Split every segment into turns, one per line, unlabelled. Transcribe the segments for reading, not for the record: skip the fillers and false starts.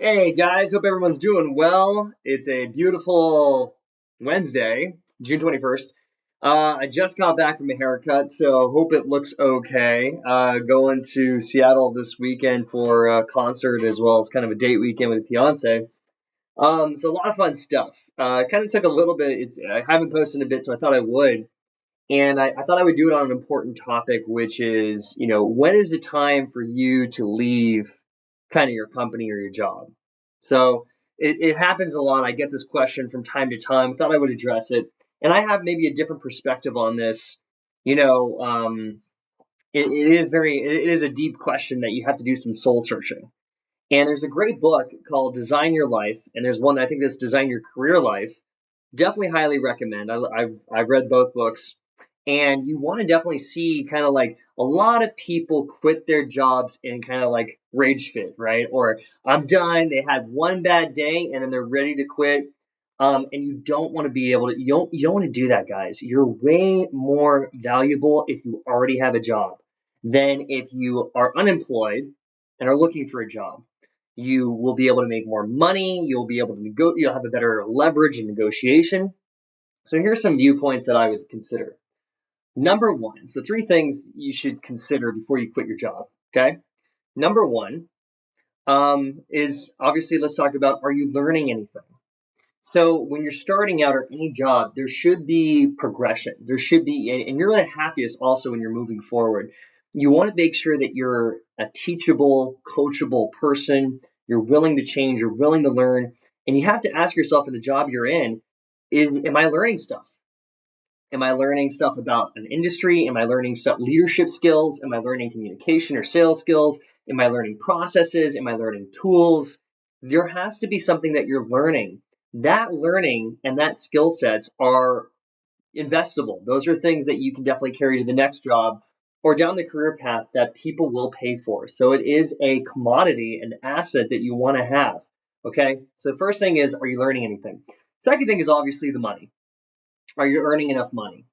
Hey guys, hope everyone's doing well. It's a beautiful Wednesday, June 21st. I just got back from a haircut, so hope it looks okay. Going to Seattle this weekend for a concert as well as kind of a date weekend with a fiance. So a lot of fun stuff. Kind of took a little bit. I haven't posted in a bit, so I thought I would. And I thought I would do it on an important topic, which is, when is the time for you to leave kind of your company or your job? So it happens a lot. I get this question from time to time. Thought I would address it. And I have maybe a different perspective on this. You know, um, it is a deep question that you have to do some soul searching. And there's a great book called Design Your Life. And there's one, I think that's Design Your Career Life. Definitely highly recommend. I've read both books, and you want to definitely see kind of like a lot of people quit their jobs in kind of like rage fit, right? Or I'm done. They had one bad day, and then they're ready to quit. And you don't want to be able to. You don't want to do that, guys. You're way more valuable if you already have a job than if you are unemployed and are looking for a job. You will be able to make more money. You'll be able to you'll have a better leverage in negotiation. So here's some viewpoints that I would consider. Number one, so three things you should consider before you quit your job. Okay. Number one is obviously, let's talk about, are you learning anything? So when you're starting out or any job, there should be progression. There should be, and you're the happiest also when you're moving forward. You want to make sure that you're a teachable, coachable person. You're willing to change. You're willing to learn, and you have to ask yourself in the job you're in: am I learning stuff? Am I learning stuff about an industry? Am I learning stuff, leadership skills? Am I learning communication or sales skills? Am I learning processes? Am I learning tools? There has to be something that you're learning. That learning and that skill sets are investable. Those are things that you can definitely carry to the next job or down the career path that people will pay for. So it is a commodity, an asset that you want to have. Okay. So the first thing is, are you learning anything? Second thing is obviously the money. Are you earning enough money?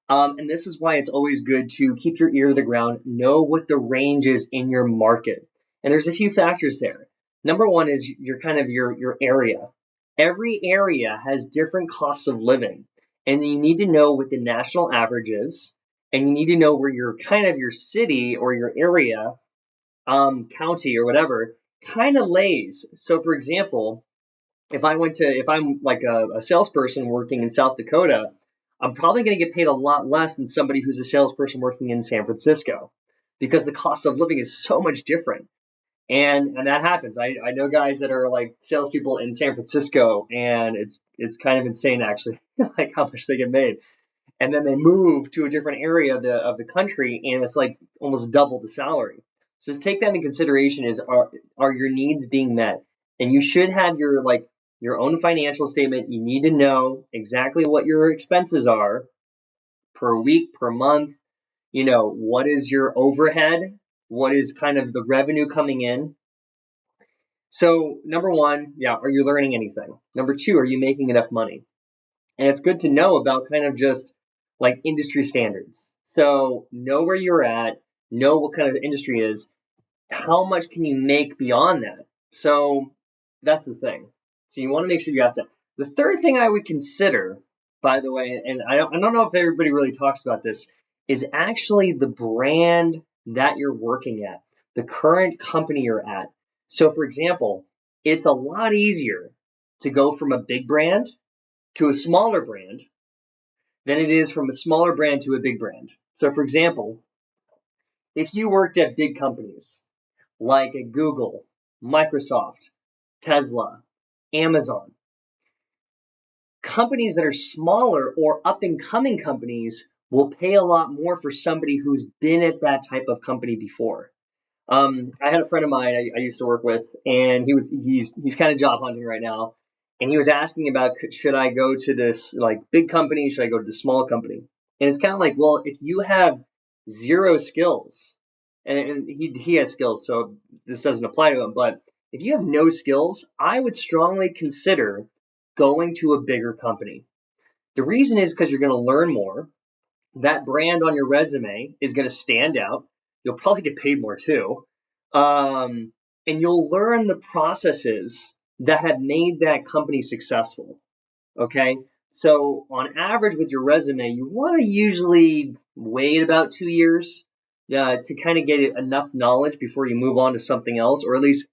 And this is why it's always good to keep your ear to the ground, know what the range is in your market. And there's a few factors there. Number one is your kind of your area. Every area has different costs of living, and you need to know what the national average is, and you need to know where your kind of your city or your area, county or whatever, kind of lays. So, for example, if I'm like a salesperson working in South Dakota, I'm probably going to get paid a lot less than somebody who's a salesperson working in San Francisco because the cost of living is so much different. And that happens. I know guys that are like salespeople in San Francisco, and it's kind of insane actually, like how much they get made. And then they move to a different area of the country, and it's like almost double the salary. So take that into consideration: is are your needs being met? And you should have your own financial statement. You need to know exactly what your expenses are per week, per month. What is your overhead? What is kind of the revenue coming in? So number one, yeah, are you learning anything? Number two, are you making enough money? And it's good to know about kind of just like industry standards. So know where you're at, know what kind of the industry is, how much can you make beyond that? So that's the thing. So you want to make sure you ask that. The third thing I would consider, by the way, and I don't know if everybody really talks about this, is actually the brand that you're working at, the current company you're at. So, for example, it's a lot easier to go from a big brand to a smaller brand than it is from a smaller brand to a big brand. So, for example, if you worked at big companies like at Google, Microsoft, Tesla, Amazon, companies that are smaller or up and coming companies will pay a lot more for somebody who's been at that type of company before. I had a friend of mine I used to work with, and he's kind of job hunting right now, and he was asking about should I go to this like big company, should I go to the small company? And it's kind of like, well, if you have zero skills, and he has skills, so this doesn't apply to him, but if you have no skills, I would strongly consider going to a bigger company. The reason is because you're going to learn more. That brand on your resume is going to stand out. You'll probably get paid more too. Um, and you'll learn the processes that have made that company successful. Okay. So on average with your resume, you want to usually wait about 2 years to kind of get enough knowledge before you move on to something else, or at least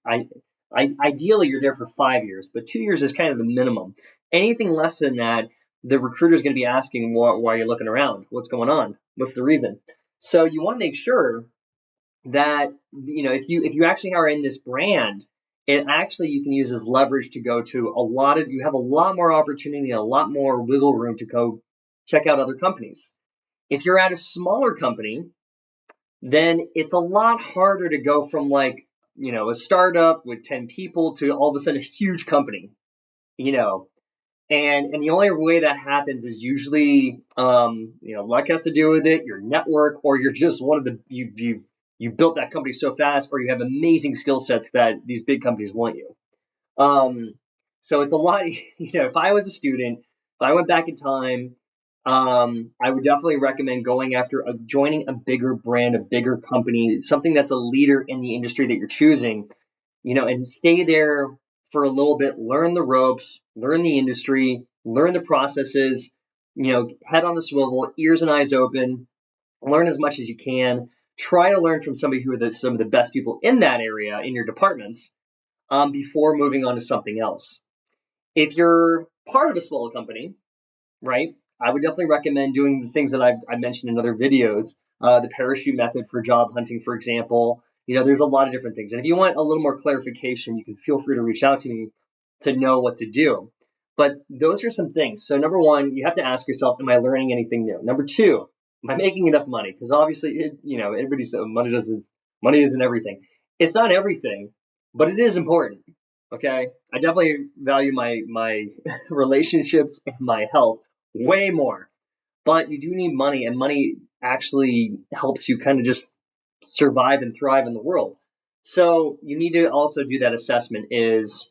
ideally you're there for 5 years, but 2 years is kind of the minimum. Anything less than that, the recruiter is going to be asking why you're looking around, what's going on, what's the reason. So you want to make sure that if you actually are in this brand, it actually you can use as leverage to go to you have a lot more opportunity and a lot more wiggle room to go check out other companies. If you're at a smaller company, then it's a lot harder to go from a startup with 10 people to all of a sudden a huge company, you know. And the only way that happens is usually, luck has to do with it, your network, or you're just one of the you built that company so fast, or you have amazing skill sets that these big companies want you. Um, so it's a lot. If I was a student, if I went back in time, I would definitely recommend going after joining a bigger brand, a bigger company, something that's a leader in the industry that you're choosing, and stay there for a little bit, learn the ropes, learn the industry, learn the processes, head on the swivel, ears and eyes open, learn as much as you can. Try to learn from somebody who are some of the best people in that area in your departments before moving on to something else. If you're part of a smaller company, right? I would definitely recommend doing the things that I've mentioned in other videos, the parachute method for job hunting, for example. There's a lot of different things. And if you want a little more clarification, you can feel free to reach out to me to know what to do. But those are some things. So number one, you have to ask yourself, am I learning anything new? Number two, am I making enough money? Because obviously, everybody says money isn't everything. It's not everything, but it is important. Okay, I definitely value my relationships and my health way more. But you do need money, and money actually helps you kind of just survive and thrive in the world. So you need to also do that assessment is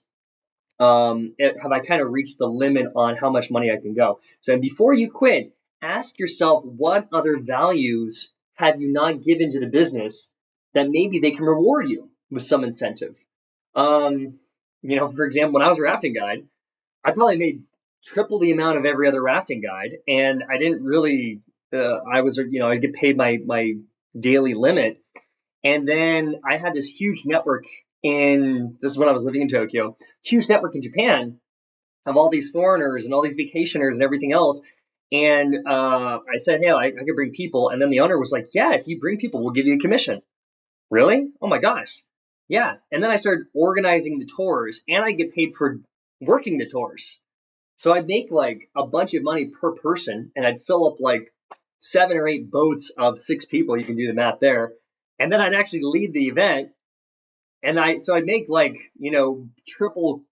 have I kind of reached the limit on how much money I can go? So before you quit, ask yourself what other values have you not given to the business that maybe they can reward you with some incentive. For example, when I was a rafting guide, I probably made triple the amount of every other rafting guide, and I didn't really. I get paid my daily limit, and then I had this huge network in. This is when I was living in Tokyo. Huge network in Japan of all these foreigners and all these vacationers and everything else. And I said, hey, I could bring people, and then the owner was like, yeah, if you bring people, we'll give you a commission. Really? Oh my gosh. Yeah. And then I started organizing the tours, and I get paid for working the tours. So I'd make like a bunch of money per person, and I'd fill up like 7 or 8 boats of 6 people. You can do the math there. And then I'd actually lead the event, and I'd make like triple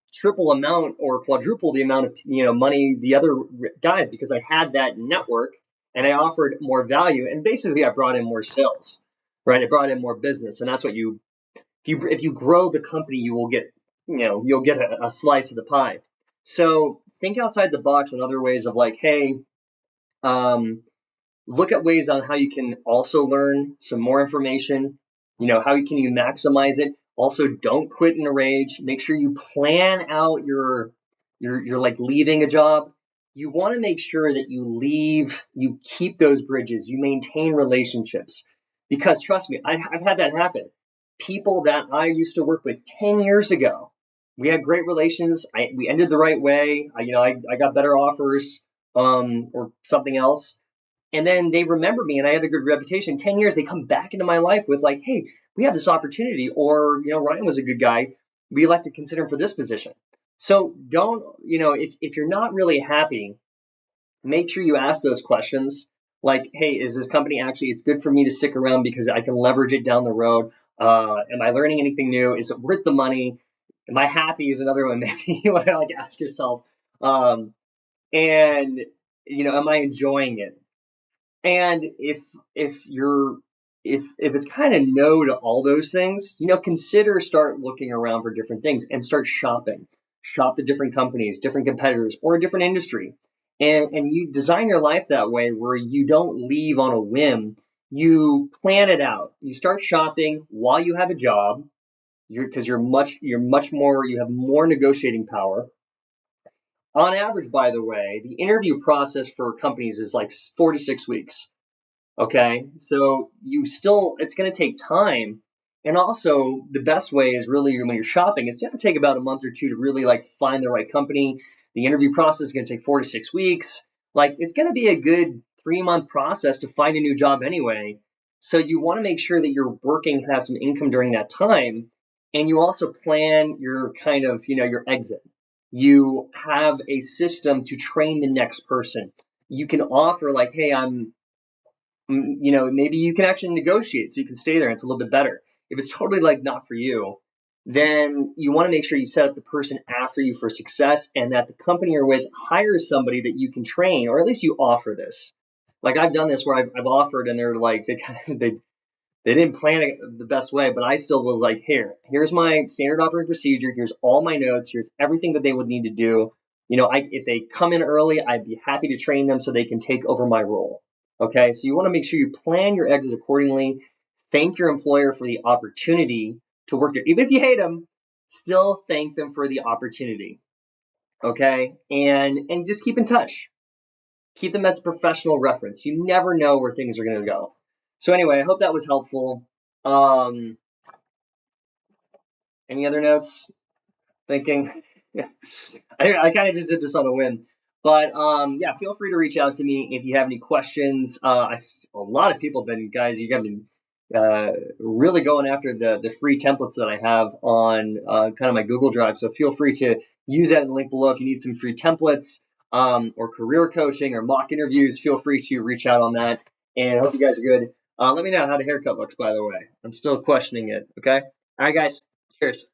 amount or quadruple the amount of money the other guys, because I had that network and I offered more value, and basically I brought in more sales, right? I brought in more business, and that's what if you grow the company, you will get you'll get a slice of the pie. So think outside the box in other ways of like, hey, um, look at ways on how you can also learn some more information. How can you maximize it? Also, don't quit in a rage. Make sure you plan out your like leaving a job. You want to make sure that you keep those bridges, you maintain relationships. Because trust me, I've had that happen. People that I used to work with 10 years ago, we had great relations. We ended the right way. I got better offers or something else, and then they remember me and I have a good reputation. 10 years, they come back into my life with like, hey, we have this opportunity, or Ryan was a good guy, we like to consider him for this position. So don't, if you're not really happy, make sure you ask those questions like, hey, is this company actually, it's good for me to stick around because I can leverage it down the road. Am I learning anything new? Is it worth the money? Am I happy is another one. Maybe you want to like ask yourself. And am I enjoying it? And if it's kind of no to all those things, consider start looking around for different things and start shopping. Shop the different companies, different competitors, or a different industry. And you design your life that way where you don't leave on a whim. You plan it out. You start shopping while you have a job, because you have more negotiating power. On average, by the way, the interview process for companies is like 4 to 6 weeks. Okay, so it's going to take time. And also, the best way is really when you're shopping, it's going to take about a month or two to really like find the right company. The interview process is going to take 4 to 6 weeks. Like, it's going to be a good 3 month process to find a new job anyway. So, you want to make sure that you're working and have some income during that time. And you also plan your kind of, your exit. You have a system to train the next person. You can offer, like, hey, maybe you can actually negotiate so you can stay there and it's a little bit better. If it's totally like not for you, then you want to make sure you set up the person after you for success and that the company you're with hires somebody that you can train, or at least you offer this. Like I've done this where I've offered and they're like, they didn't plan it the best way, but I still was like, here's my standard operating procedure. Here's all my notes. Here's everything that they would need to do. If they come in early, I'd be happy to train them so they can take over my role. Okay, so you want to make sure you plan your exit accordingly. Thank your employer for the opportunity to work there. Even if you hate them, still thank them for the opportunity. Okay, and just keep in touch. Keep them as a professional reference. You never know where things are going to go. So anyway, I hope that was helpful. Um, any other notes? Thinking? Yeah. I kind of just did this on a whim. But yeah, feel free to reach out to me if you have any questions. A lot of people have been, guys, you have been really going after the free templates that I have on kind of my Google Drive. So feel free to use that in the link below if you need some free templates or career coaching or mock interviews. Feel free to reach out on that. And I hope you guys are good. Let me know how the haircut looks, by the way. I'm still questioning it. Okay. All right, guys. Cheers.